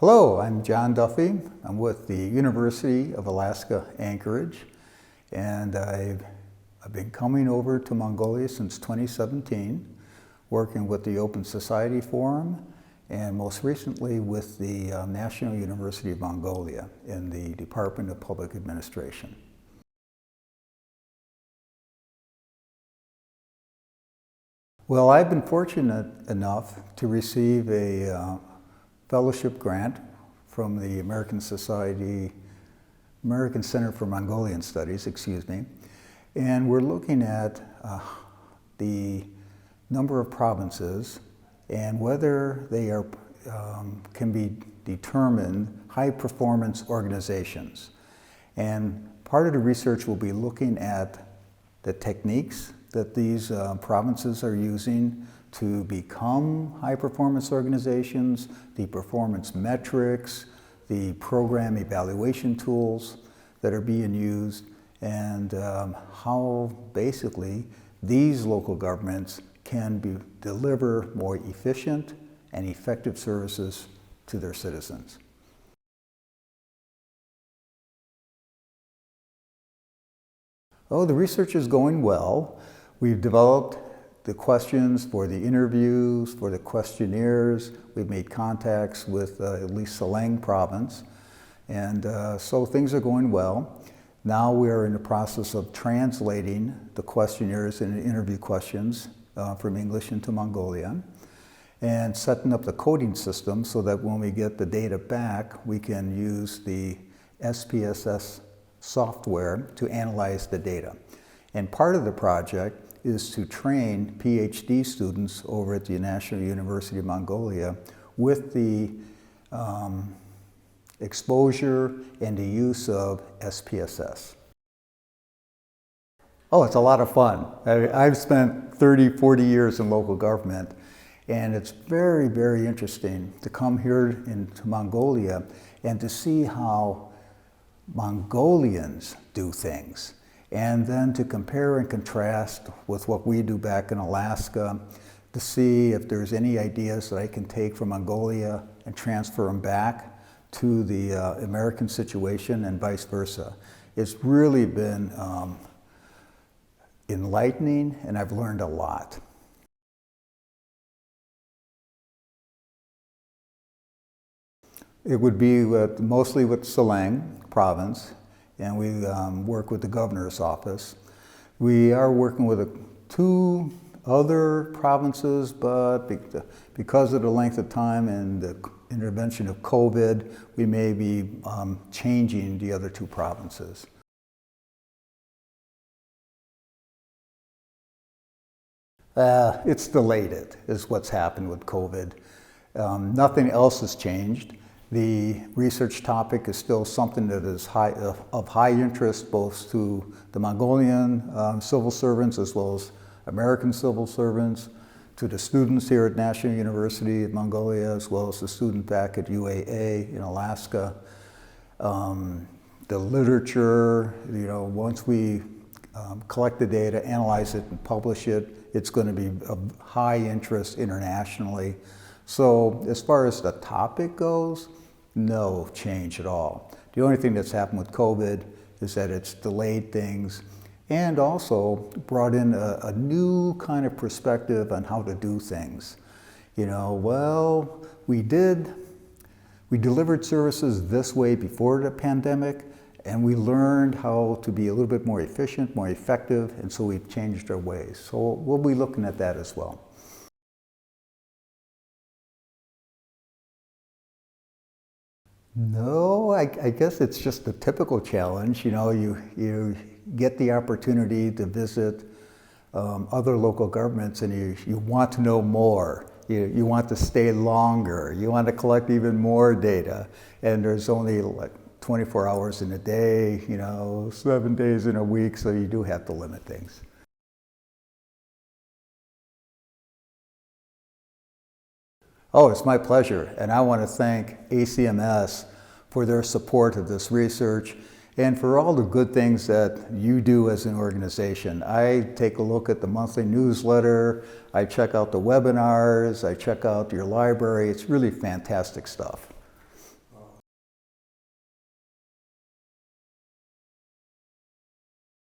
Hello, I'm John Duffy. I'm with the University of Alaska, Anchorage, and I've been coming over to Mongolia since 2017, working with the Open Society Forum, and most recently with the National University of Mongolia in the Department of Public Administration. Well, I've been fortunate enough to receive a fellowship grant from the American Center for Mongolian Studies, and we're looking at the number of provinces and whether they are can be determined high-performance organizations. And part of the research will be looking at the techniques that these provinces are using to become high-performance organizations, the performance metrics, the program evaluation tools that are being used, and how basically these local governments can deliver more efficient and effective services to their citizens. Oh, the research is going well. We've developed the questions for the interviews, for the questionnaires. We've made contacts with at least Selang province. And so things are going well. Now we're in the process of translating the questionnaires and interview questions from English into Mongolian and setting up the coding system so that when we get the data back, we can use the SPSS software to analyze the data. And part of the project is to train PhD students over at the National University of Mongolia with the exposure and the use of SPSS. Oh, it's a lot of fun. I've spent 30, 40 years in local government, and it's very, very interesting to come here into Mongolia and to see how Mongolians do things. And then to compare and contrast with what we do back in Alaska, to see if there's any ideas that I can take from Mongolia and transfer them back to the American situation and vice versa. It's really been enlightening, and I've learned a lot. It would be mostly with Selang province, and we work with the governor's office. We are working with two other provinces, but because of the length of time and the intervention of COVID, we may be changing the other two provinces. It's delayed is what's happened with COVID. Nothing else has changed. The research topic is still something that is of high interest both to the Mongolian civil servants as well as American civil servants, to the students here at National University of Mongolia as well as the student back at UAA in Alaska. The literature, once we collect the data, analyze it and publish it, it's going to be of high interest internationally. So as far as the topic goes, no change at all. The only thing that's happened with COVID is that it's delayed things and also brought in a new kind of perspective on how to do things. Well, we delivered services this way before the pandemic, and we learned how to be a little bit more efficient, more effective, and so we've changed our ways. So we'll be looking at that as well. No, I guess it's just a typical challenge. You get the opportunity to visit other local governments, and you want to know more. You want to stay longer. You want to collect even more data. And there's only like 24 hours in a day, 7 days in a week, so you do have to limit things. Oh, it's my pleasure, and I want to thank ACMS for their support of this research and for all the good things that you do as an organization. I take a look at the monthly newsletter, I check out the webinars, I check out your library. It's really fantastic stuff.